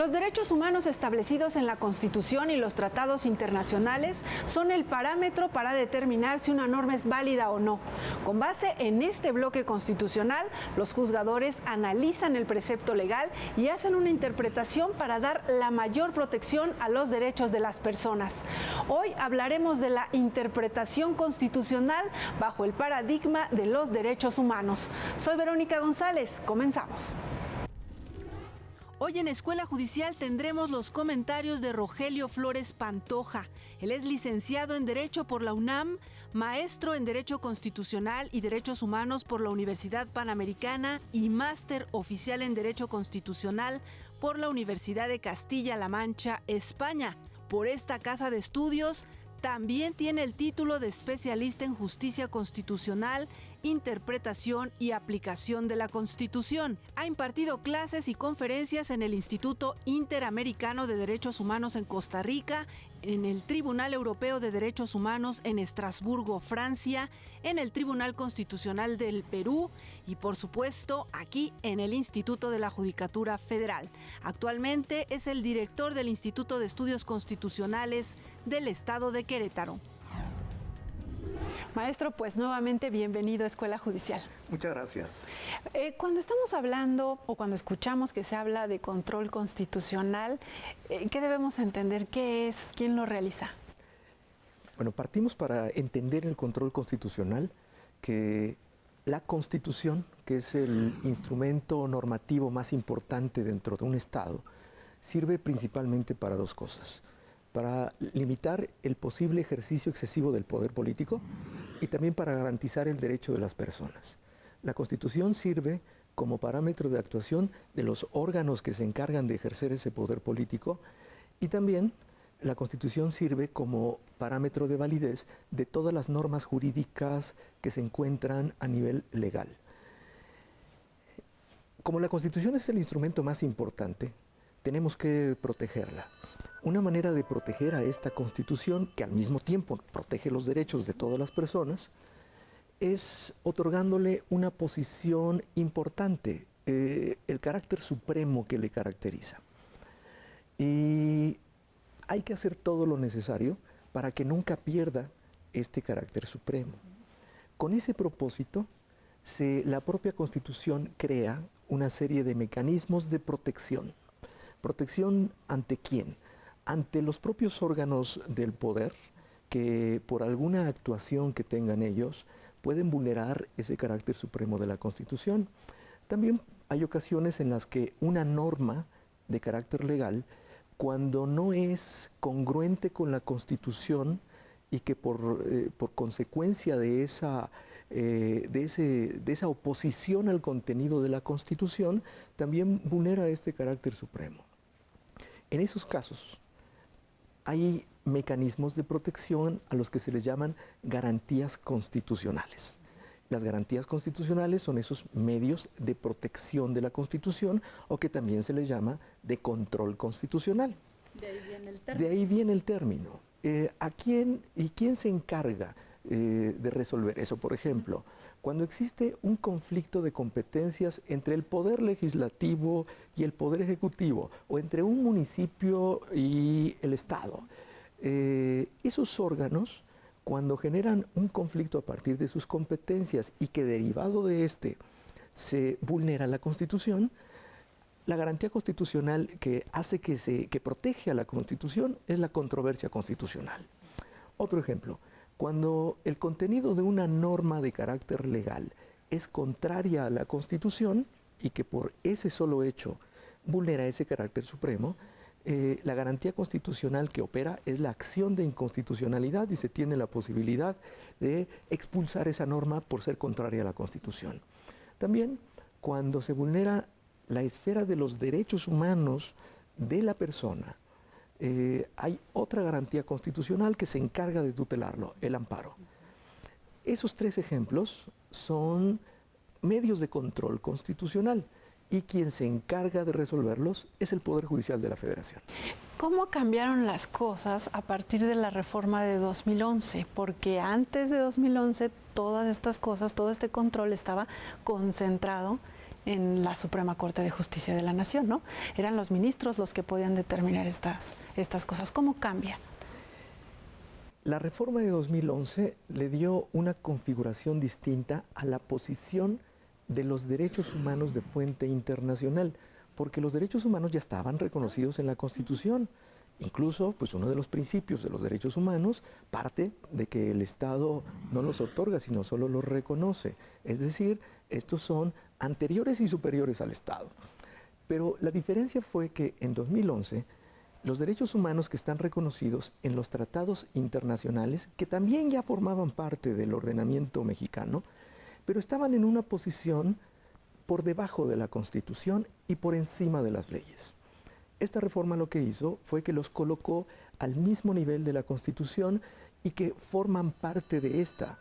Los derechos humanos establecidos en la Constitución y los tratados internacionales son el parámetro para determinar si una norma es válida o no. Con base en este bloque constitucional, los juzgadores analizan el precepto legal y hacen una interpretación para dar la mayor protección a los derechos de las personas. Hoy hablaremos de la interpretación constitucional bajo el paradigma de los derechos humanos. Soy Verónica González, comenzamos. Hoy en Escuela Judicial tendremos los comentarios de Rogelio Flores Pantoja. Él es licenciado en Derecho por la UNAM, maestro en Derecho Constitucional y Derechos Humanos por la Universidad Panamericana y máster oficial en Derecho Constitucional por la Universidad de Castilla-La Mancha, España. Por esta casa de estudios también tiene el título de especialista en Justicia Constitucional, Interpretación y Aplicación de la Constitución. Ha impartido clases y conferencias en el Instituto Interamericano de Derechos Humanos en Costa Rica, en el Tribunal Europeo de Derechos Humanos en Estrasburgo, Francia, en el Tribunal Constitucional del Perú y, por supuesto, aquí en el Instituto de la Judicatura Federal. Actualmente es el director del Instituto de Estudios Constitucionales del Estado de Querétaro. Maestro, pues nuevamente bienvenido a Escuela Judicial. Muchas gracias. Cuando estamos hablando o cuando escuchamos que se habla de control constitucional, ¿qué debemos entender? ¿Qué es? ¿Quién lo realiza? Bueno, partimos para entender el control constitucional que la Constitución, que es el instrumento normativo más importante dentro de un Estado, sirve principalmente para dos cosas: para limitar el posible ejercicio excesivo del poder político y también para garantizar el derecho de las personas. La Constitución sirve como parámetro de actuación de los órganos que se encargan de ejercer ese poder político y también la Constitución sirve como parámetro de validez de todas las normas jurídicas que se encuentran a nivel legal. Como la Constitución es el instrumento más importante, tenemos que protegerla. Una manera de proteger a esta Constitución, que al mismo tiempo protege los derechos de todas las personas, es otorgándole una posición importante, el carácter supremo que le caracteriza. Y hay que hacer todo lo necesario para que nunca pierda este carácter supremo. Con ese propósito, la propia Constitución crea una serie de mecanismos de protección. ¿Protección ante quién? Ante los propios órganos del poder, que por alguna actuación que tengan ellos pueden vulnerar ese carácter supremo de la Constitución. También hay ocasiones en las que una norma de carácter legal, cuando no es congruente con la Constitución y que por consecuencia de esa oposición al contenido de la Constitución, también vulnera este carácter supremo. En esos casos, hay mecanismos de protección a los que se les llaman garantías constitucionales. Las garantías constitucionales son esos medios de protección de la Constitución o que también se les llama de control constitucional. De ahí viene el término. De ahí viene el término. ¿Quién se encarga de resolver eso? Por ejemplo, cuando existe un conflicto de competencias entre el Poder Legislativo y el Poder Ejecutivo, o entre un municipio y el Estado, esos órganos, cuando generan un conflicto a partir de sus competencias y que derivado de este se vulnera la Constitución, la garantía constitucional que hace que protege a la Constitución es la controversia constitucional. Otro ejemplo: cuando el contenido de una norma de carácter legal es contraria a la Constitución y que por ese solo hecho vulnera ese carácter supremo, la garantía constitucional que opera es la acción de inconstitucionalidad y se tiene la posibilidad de expulsar esa norma por ser contraria a la Constitución. También, cuando se vulnera la esfera de los derechos humanos de la persona, hay otra garantía constitucional que se encarga de tutelarlo, el amparo. Esos tres ejemplos son medios de control constitucional y quien se encarga de resolverlos es el Poder Judicial de la Federación. ¿Cómo cambiaron las cosas a partir de la reforma de 2011? Porque antes de 2011 todas estas cosas, todo este control estaba concentrado en la Suprema Corte de Justicia de la Nación, ¿no? Eran los ministros los que podían determinar estas cosas. ¿Cómo cambia? La reforma de 2011 le dio una configuración distinta a la posición de los derechos humanos de fuente internacional, porque los derechos humanos ya estaban reconocidos en la Constitución. Incluso, pues uno de los principios de los derechos humanos parte de que el Estado no los otorga, sino solo los reconoce. Es decir, estos son anteriores y superiores al Estado. Pero la diferencia fue que en 2011 los derechos humanos que están reconocidos en los tratados internacionales, que también ya formaban parte del ordenamiento mexicano, pero estaban en una posición por debajo de la Constitución y por encima de las leyes. Esta reforma lo que hizo fue que los colocó al mismo nivel de la Constitución y que forman parte de esta.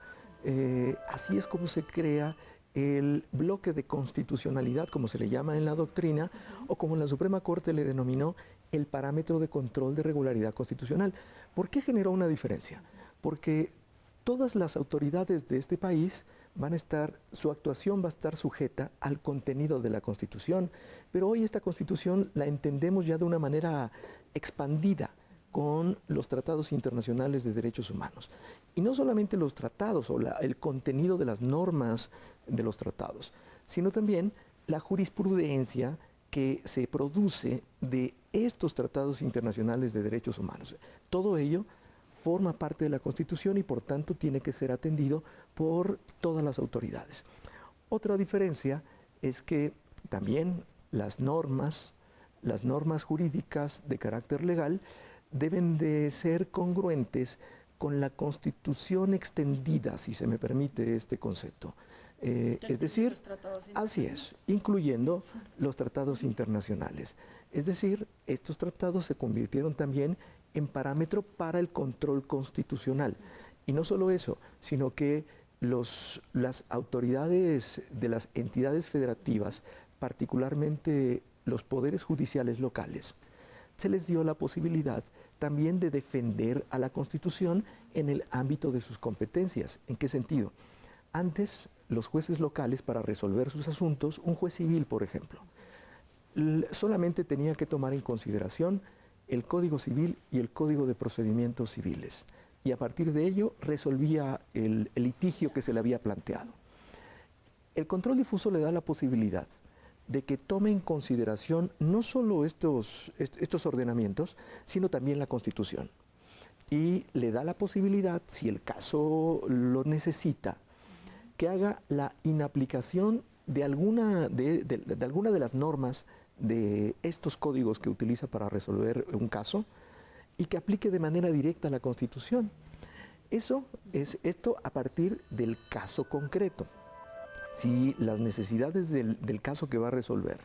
Así es como se crea el bloque de constitucionalidad, como se le llama en la doctrina, o como la Suprema Corte le denominó, el parámetro de control de regularidad constitucional. ¿Por qué generó una diferencia? Porque todas las autoridades de este país su actuación va a estar sujeta al contenido de la Constitución, pero hoy esta Constitución la entendemos ya de una manera expandida con los tratados internacionales de derechos humanos. Y no solamente los tratados o el contenido de las normas de los tratados, sino también la jurisprudencia que se produce de estos tratados internacionales de derechos humanos. Todo ello forma parte de la Constitución y por tanto tiene que ser atendido por todas las autoridades. Otra diferencia es que también las normas jurídicas de carácter legal deben de ser congruentes con la Constitución extendida, si se me permite este concepto. Es decir, así es, incluyendo los tratados internacionales. Es decir, estos tratados se convirtieron también en parámetro para el control constitucional. Y no solo eso, sino que las autoridades de las entidades federativas, particularmente los poderes judiciales locales, se les dio la posibilidad también de defender a la Constitución en el ámbito de sus competencias. ¿En qué sentido? Antes, los jueces locales, para resolver sus asuntos, un juez civil, por ejemplo, solamente tenía que tomar en consideración el Código Civil y el Código de Procedimientos Civiles, y a partir de ello resolvía el litigio que se le había planteado. El control difuso le da la posibilidad de que tome en consideración no solo estos ordenamientos, sino también la Constitución. Y le da la posibilidad, si el caso lo necesita, que haga la inaplicación de alguna de las normas de estos códigos que utiliza para resolver un caso y que aplique de manera directa la Constitución. Esto a partir del caso concreto. Si las necesidades del caso que va a resolver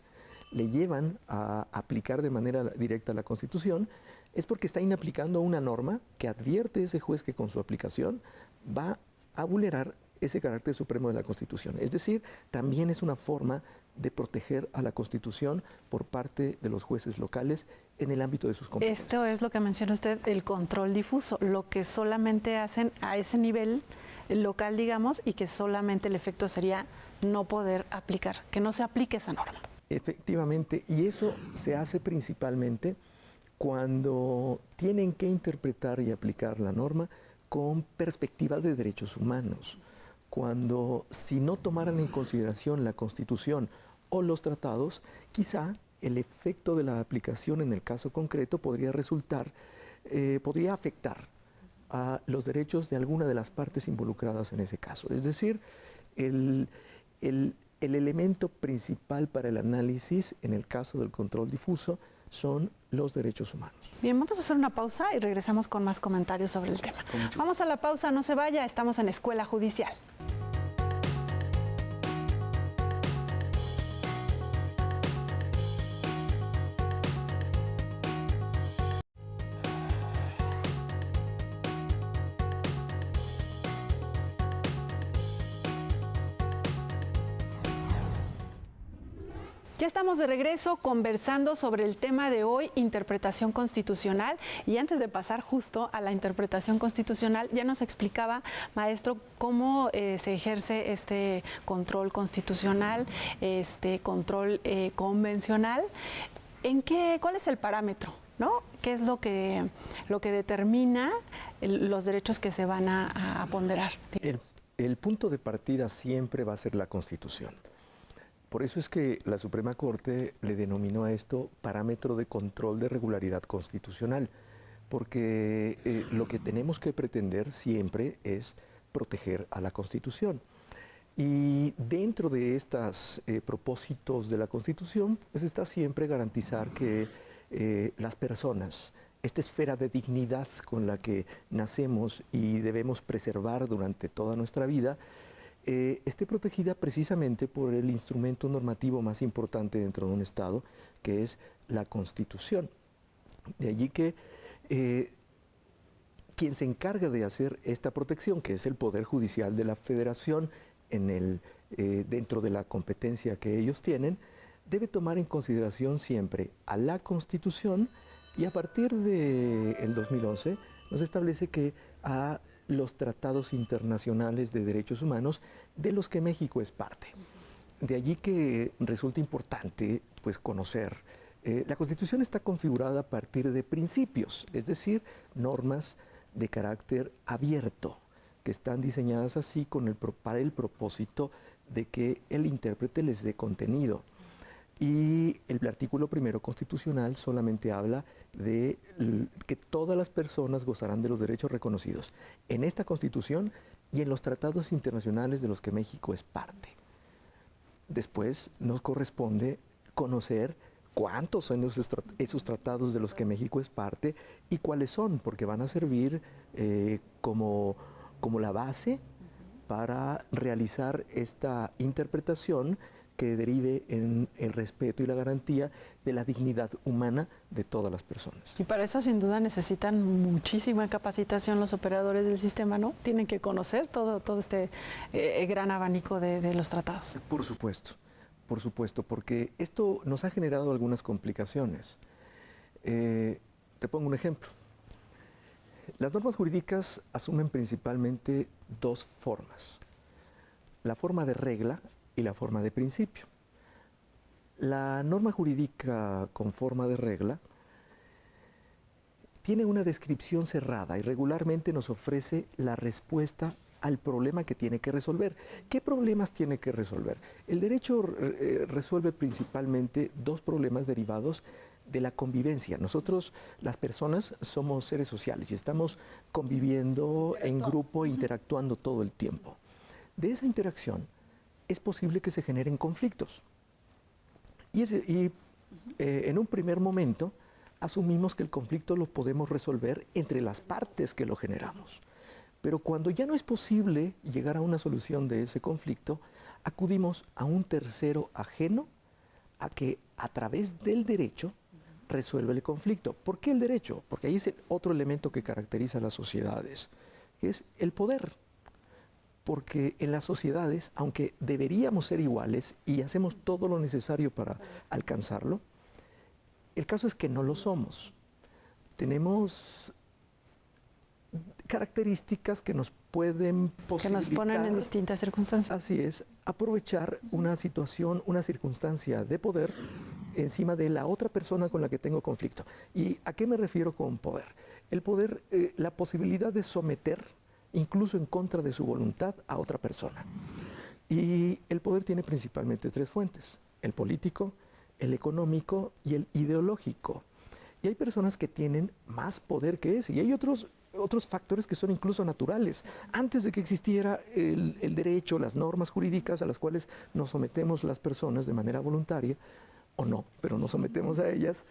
le llevan a aplicar de manera directa la Constitución, es porque está inaplicando una norma que advierte ese juez que con su aplicación va a vulnerar ese carácter supremo de la Constitución. Es decir, también es una forma de proteger a la Constitución por parte de los jueces locales en el ámbito de sus competencias. Esto es lo que menciona usted, el control difuso, lo que solamente hacen a ese nivel local, digamos, y que solamente el efecto sería no poder aplicar, que no se aplique esa norma. Efectivamente, y eso se hace principalmente cuando tienen que interpretar y aplicar la norma con perspectiva de derechos humanos. Cuando, si no tomaran en consideración la Constitución o los tratados, quizá el efecto de la aplicación en el caso concreto podría afectar a los derechos de alguna de las partes involucradas en ese caso. Es decir, el elemento principal para el análisis en el caso del control difuso son los derechos humanos. Bien, vamos a hacer una pausa y regresamos con más comentarios sobre el tema. Vamos a la pausa, no se vaya, estamos en Escuela Judicial. Ya estamos de regreso conversando sobre el tema de hoy, interpretación constitucional. Y antes de pasar justo a la interpretación constitucional, ya nos explicaba, maestro, cómo se ejerce este control constitucional, este control convencional. ¿Cuál es el parámetro, ¿no? ¿Qué es lo que determina los derechos que se van a ponderar? El punto de partida siempre va a ser la Constitución. Por eso es que la Suprema Corte le denominó a esto parámetro de control de regularidad constitucional, porque lo que tenemos que pretender siempre es proteger a la Constitución. Y dentro de estos propósitos de la Constitución, pues está siempre garantizar que las personas, esta esfera de dignidad con la que nacemos y debemos preservar durante toda nuestra vida, esté protegida precisamente por el instrumento normativo más importante dentro de un Estado, que es la Constitución. De allí que quien se encarga de hacer esta protección, que es el Poder Judicial de la Federación, dentro de la competencia que ellos tienen, debe tomar en consideración siempre a la Constitución, y a partir del 2011 nos establece que a los tratados internacionales de derechos humanos de los que México es parte. De allí que resulta importante pues, conocer. La Constitución está configurada a partir de principios, es decir, normas de carácter abierto, que están diseñadas así para el propósito de que el intérprete les dé contenido. Y el artículo primero constitucional solamente habla de que todas las personas gozarán de los derechos reconocidos en esta Constitución y en los tratados internacionales de los que México es parte. Después nos corresponde conocer cuántos son esos tratados de los que México es parte y cuáles son, porque van a servir como la base para realizar esta interpretación que derive en el respeto y la garantía de la dignidad humana de todas las personas. Y para eso sin duda necesitan muchísima capacitación los operadores del sistema, ¿no? Tienen que conocer todo este gran abanico de los tratados. Por supuesto, porque esto nos ha generado algunas complicaciones. Te pongo un ejemplo. Las normas jurídicas asumen principalmente dos formas: la forma de regla y la forma de principio. La norma jurídica con forma de regla tiene una descripción cerrada y regularmente nos ofrece la respuesta al problema que tiene que resolver. ¿Qué problemas tiene que resolver? El derecho resuelve principalmente dos problemas derivados de la convivencia. Nosotros, las personas, somos seres sociales y estamos conviviendo en grupo, interactuando todo el tiempo. De esa interacción es posible que se generen conflictos. Y en un primer momento asumimos que el conflicto lo podemos resolver entre las partes que lo generamos. Pero cuando ya no es posible llegar a una solución de ese conflicto, acudimos a un tercero ajeno a que a través del derecho resuelve el conflicto. ¿Por qué el derecho? Porque ahí es el otro elemento que caracteriza a las sociedades, que es el poder. Porque en las sociedades, aunque deberíamos ser iguales y hacemos todo lo necesario para alcanzarlo, el caso es que no lo somos. Tenemos características que nos pueden posibilitar... Que nos ponen en distintas circunstancias. Así es, aprovechar una situación, una circunstancia de poder encima de la otra persona con la que tengo conflicto. ¿Y a qué me refiero con poder? El poder, la posibilidad de someter, incluso en contra de su voluntad, a otra persona. Y el poder tiene principalmente tres fuentes: el político, el económico y el ideológico. Y hay personas que tienen más poder que ese, y hay otros factores que son incluso naturales. Antes de que existiera el derecho, las normas jurídicas a las cuales nos sometemos las personas de manera voluntaria, o no, pero nos sometemos a ellas,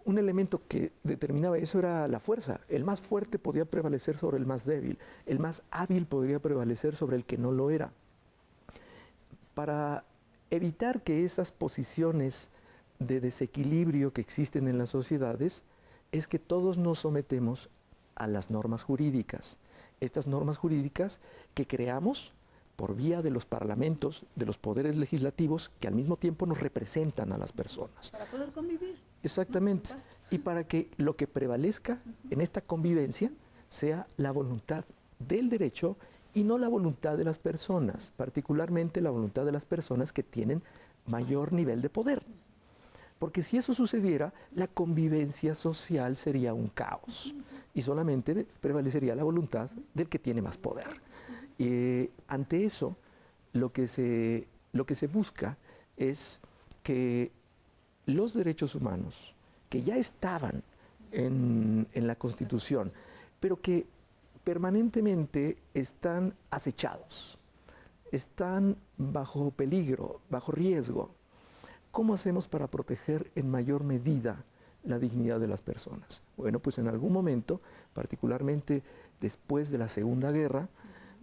un elemento que determinaba eso era la fuerza. El más fuerte podía prevalecer sobre el más débil. El más hábil podría prevalecer sobre el que no lo era. Para evitar que esas posiciones de desequilibrio que existen en las sociedades, es que todos nos sometemos a las normas jurídicas. Estas normas jurídicas que creamos por vía de los parlamentos, de los poderes legislativos, que al mismo tiempo nos representan a las personas. Para poder convivir. Exactamente. Y para que lo que prevalezca en esta convivencia sea la voluntad del derecho y no la voluntad de las personas, particularmente la voluntad de las personas que tienen mayor nivel de poder. Porque si eso sucediera, la convivencia social sería un caos y solamente prevalecería la voluntad del que tiene más poder. Ante eso, lo que se busca es que los derechos humanos, que ya estaban en la Constitución, pero que permanentemente están acechados, están bajo peligro, bajo riesgo. ¿Cómo hacemos para proteger en mayor medida la dignidad de las personas? Bueno, pues en algún momento, particularmente después de la Segunda Guerra,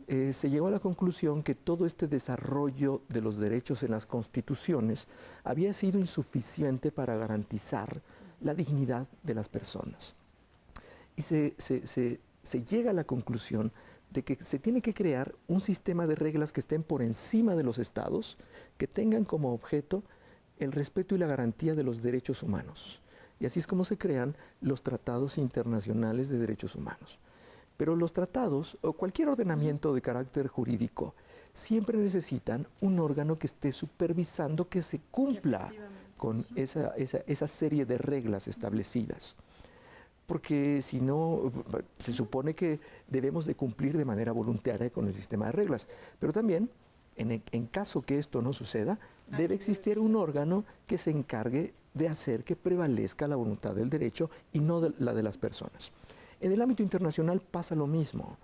se llegó a la conclusión que todo este desarrollo de los derechos en las constituciones había sido insuficiente para garantizar la dignidad de las personas. Y se llega a la conclusión de que se tiene que crear un sistema de reglas que estén por encima de los estados, que tengan como objeto el respeto y la garantía de los derechos humanos. Y así es como se crean los tratados internacionales de derechos humanos. Pero los tratados o cualquier ordenamiento de carácter jurídico siempre necesitan un órgano que esté supervisando que se cumpla con esa serie de reglas establecidas. Porque si no, se supone que debemos de cumplir de manera voluntaria con el sistema de reglas. Pero también, en caso que esto no suceda, debe existir un órgano que se encargue de hacer que prevalezca la voluntad del derecho y no la de las personas. En el ámbito internacional pasa lo mismo.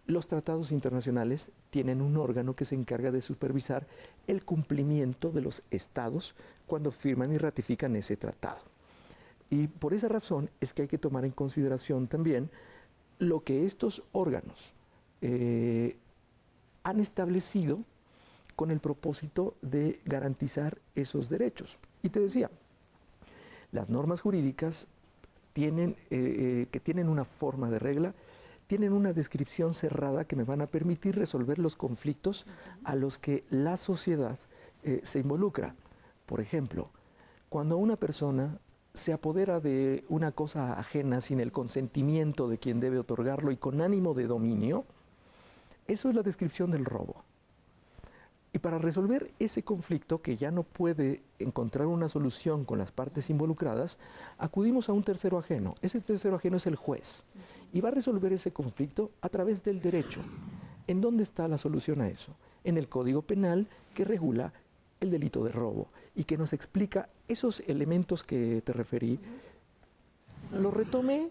Los tratados internacionales tienen un órgano que se encarga de supervisar el cumplimiento de los estados cuando firman y ratifican ese tratado. Y por esa razón es que hay que tomar en consideración también lo que estos órganos han establecido con el propósito de garantizar esos derechos. Y te decía, las normas jurídicas que tienen una forma de regla, tienen una descripción cerrada que me van a permitir resolver los conflictos a los que la sociedad se involucra. Por ejemplo, cuando una persona se apodera de una cosa ajena sin el consentimiento de quien debe otorgarlo y con ánimo de dominio, eso es la descripción del robo. Y para resolver ese conflicto que ya no puede encontrar una solución con las partes involucradas, acudimos a un tercero ajeno. Ese tercero ajeno es el juez y va a resolver ese conflicto a través del derecho. ¿En dónde está la solución a eso? En el Código Penal, que regula el delito de robo y que nos explica esos elementos que te referí. Lo retomé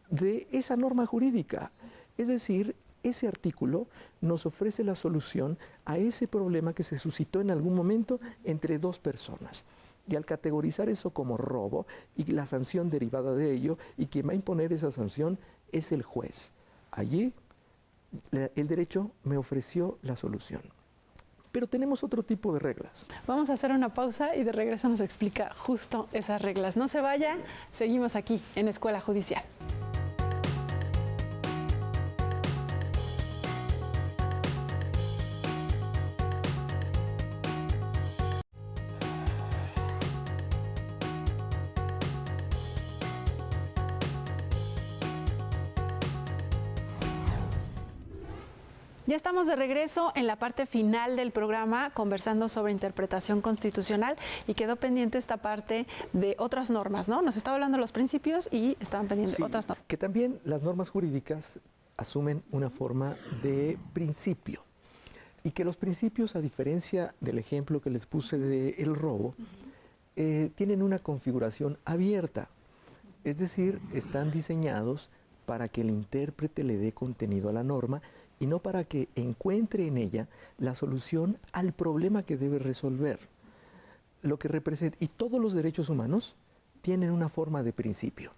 de esa norma jurídica, es decir, ese artículo nos ofrece la solución a ese problema que se suscitó en algún momento entre dos personas. Y al categorizar eso como robo y la sanción derivada de ello, y quien va a imponer esa sanción es el juez. Allí el derecho me ofreció la solución. Pero tenemos otro tipo de reglas. Vamos a hacer una pausa y de regreso nos explica justo esas reglas. No se vaya, seguimos aquí en Escuela Judicial. Ya estamos de regreso en la parte final del programa conversando sobre interpretación constitucional y quedó pendiente esta parte de otras normas, ¿no? Nos estaba hablando de los principios y estaban pendientes otras normas. Que también las normas jurídicas asumen una forma de principio y que los principios, a diferencia del ejemplo que les puse del robo, tienen una configuración abierta, es decir, están diseñados para que el intérprete le dé contenido a la norma y no para que encuentre en ella la solución al problema que debe resolver. Lo que representa, y todos los derechos humanos tienen una forma de principio.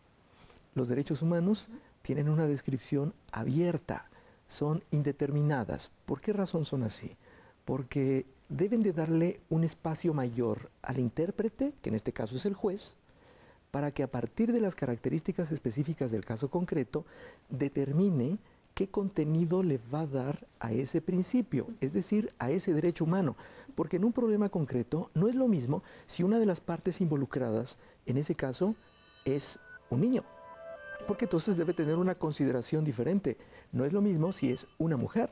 Los derechos humanos tienen una descripción abierta, son indeterminadas. ¿Por qué razón son así? Porque deben de darle un espacio mayor al intérprete, que en este caso es el juez, para que a partir de las características específicas del caso concreto determine qué contenido le va a dar a ese principio, es decir, a ese derecho humano. Porque en un problema concreto no es lo mismo si una de las partes involucradas, en ese caso, es un niño. Porque entonces debe tener una consideración diferente. No es lo mismo si es una mujer.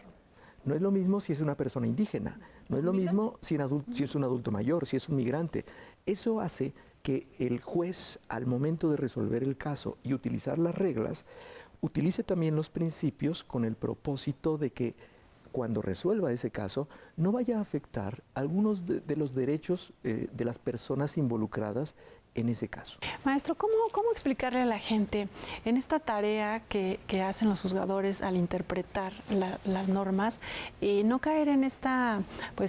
No es lo mismo si es una persona indígena. No es lo mismo si es un adulto mayor, si es un migrante. Eso hace que el juez, al momento de resolver el caso y utilizar las reglas, utilice también los principios con el propósito de que cuando resuelva ese caso no vaya a afectar algunos de los derechos de las personas involucradas en ese caso. Maestro, ¿cómo explicarle a la gente en esta tarea que hacen los juzgadores al interpretar las normas y no caer en esta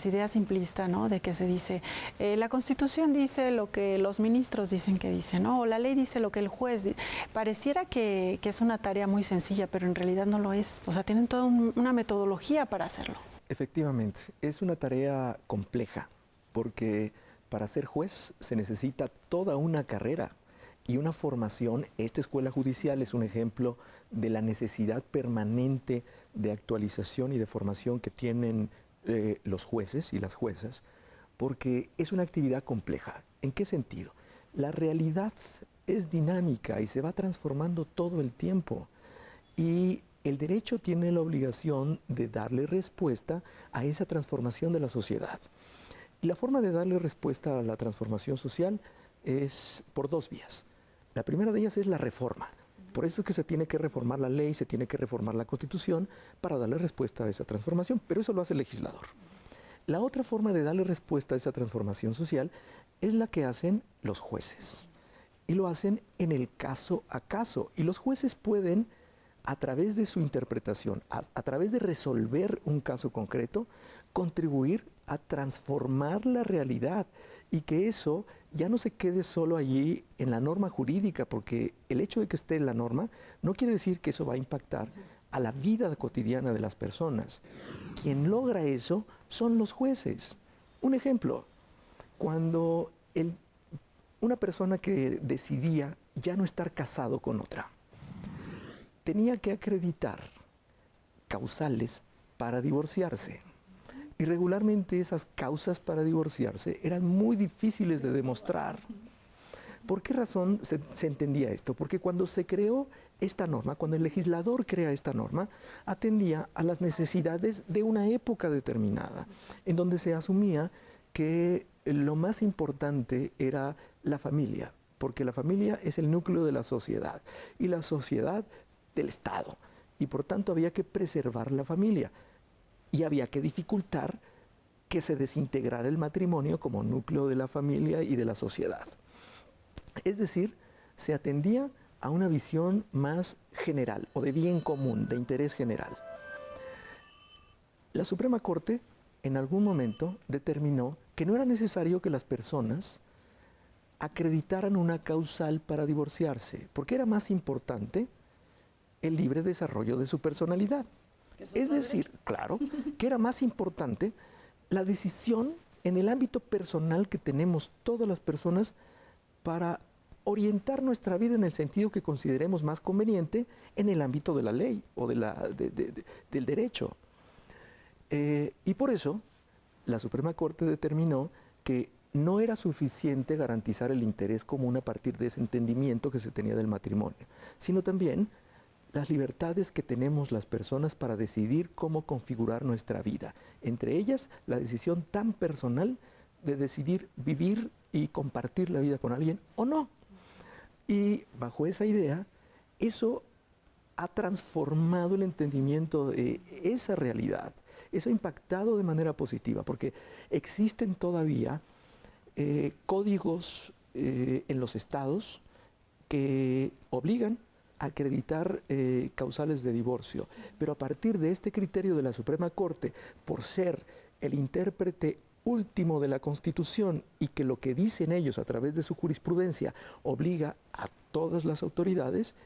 idea simplista, ¿no? De que se dice, la Constitución dice lo que los ministros dicen que dice, ¿no? O la ley dice lo que el juez dice. Pareciera que es una tarea muy sencilla, pero en realidad no lo es. O sea, tienen toda una metodología para hacerlo. Efectivamente, es una tarea compleja porque para ser juez se necesita toda una carrera y una formación. Esta escuela judicial es un ejemplo de la necesidad permanente de actualización y de formación que tienen los jueces y las juezas, porque es una actividad compleja. ¿En qué sentido? La realidad es dinámica y se va transformando todo el tiempo. Y el derecho tiene la obligación de darle respuesta a esa transformación de la sociedad. Y la forma de darle respuesta a la transformación social es por dos vías. La primera de ellas es la reforma. Por eso es que se tiene que reformar la ley, se tiene que reformar la Constitución para darle respuesta a esa transformación, pero eso lo hace el legislador. La otra forma de darle respuesta a esa transformación social es la que hacen los jueces. Y lo hacen en el caso a caso. Y los jueces pueden, a través de su interpretación, a través de resolver un caso concreto, contribuir a transformar la realidad y que eso ya no se quede solo allí en la norma jurídica, porque el hecho de que esté en la norma no quiere decir que eso va a impactar a la vida cotidiana de las personas. Quien logra eso son los jueces. Un ejemplo, cuando una persona que decidía ya no estar casado con otra, tenía que acreditar causales para divorciarse. Y regularmente esas causas para divorciarse eran muy difíciles de demostrar. ¿Por qué razón se entendía esto? Porque cuando se creó esta norma, cuando el legislador crea esta norma, atendía a las necesidades de una época determinada, en donde se asumía que lo más importante era la familia, porque la familia es el núcleo de la sociedad y la sociedad del Estado, y por tanto había que preservar la familia. Y había que dificultar que se desintegrara el matrimonio como núcleo de la familia y de la sociedad. Es decir, se atendía a una visión más general o de bien común, de interés general. La Suprema Corte en algún momento determinó que no era necesario que las personas acreditaran una causal para divorciarse, porque era más importante el libre desarrollo de su personalidad. Es decir, claro, que era más importante la decisión en el ámbito personal que tenemos todas las personas para orientar nuestra vida en el sentido que consideremos más conveniente en el ámbito de la ley o del derecho. Y por eso la Suprema Corte determinó que no era suficiente garantizar el interés común a partir de ese entendimiento que se tenía del matrimonio, sino también las libertades que tenemos las personas para decidir cómo configurar nuestra vida. Entre ellas, la decisión tan personal de decidir vivir y compartir la vida con alguien o no. Y bajo esa idea, eso ha transformado el entendimiento de esa realidad. Eso ha impactado de manera positiva, porque existen todavía códigos en los estados que obligan acreditar causales de divorcio, pero a partir de este criterio de la Suprema Corte, por ser el intérprete último de la Constitución y que lo que dicen ellos a través de su jurisprudencia obliga a todas las autoridades,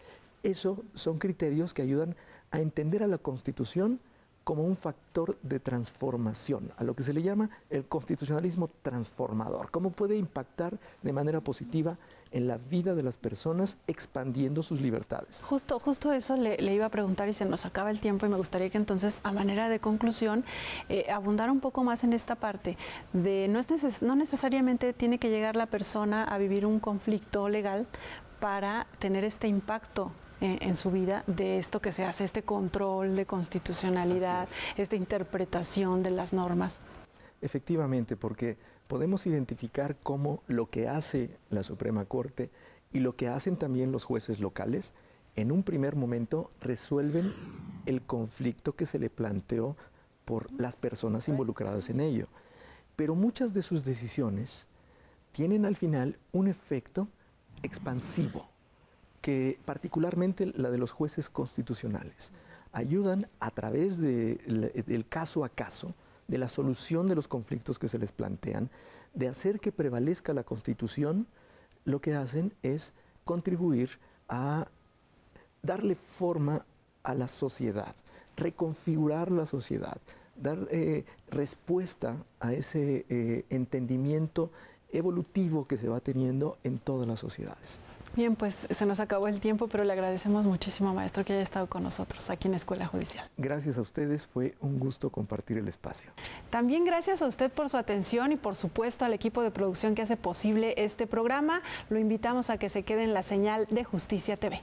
eso son criterios que ayudan a entender a la Constitución como un factor de transformación, a lo que se le llama el constitucionalismo transformador, cómo puede impactar de manera positiva en la vida de las personas, expandiendo sus libertades. Justo eso le iba a preguntar y se nos acaba el tiempo y me gustaría que entonces, a manera de conclusión, abundara un poco más en esta parte de no necesariamente tiene que llegar la persona a vivir un conflicto legal para tener este impacto en su vida de esto que se hace, este control de constitucionalidad, esta interpretación de las normas. Efectivamente, porque podemos identificar cómo lo que hace la Suprema Corte y lo que hacen también los jueces locales, en un primer momento resuelven el conflicto que se le planteó por las personas involucradas en ello. Pero muchas de sus decisiones tienen al final un efecto expansivo, que particularmente la de los jueces constitucionales ayudan a través del caso a caso, de la solución de los conflictos que se les plantean, de hacer que prevalezca la Constitución. Lo que hacen es contribuir a darle forma a la sociedad, reconfigurar la sociedad, dar respuesta a ese entendimiento evolutivo que se va teniendo en todas las sociedades. Bien, pues se nos acabó el tiempo, pero le agradecemos muchísimo, maestro, que haya estado con nosotros aquí en Escuela Judicial. Gracias a ustedes, fue un gusto compartir el espacio. También gracias a usted por su atención y por supuesto al equipo de producción que hace posible este programa. Lo invitamos a que se quede en la señal de Justicia TV.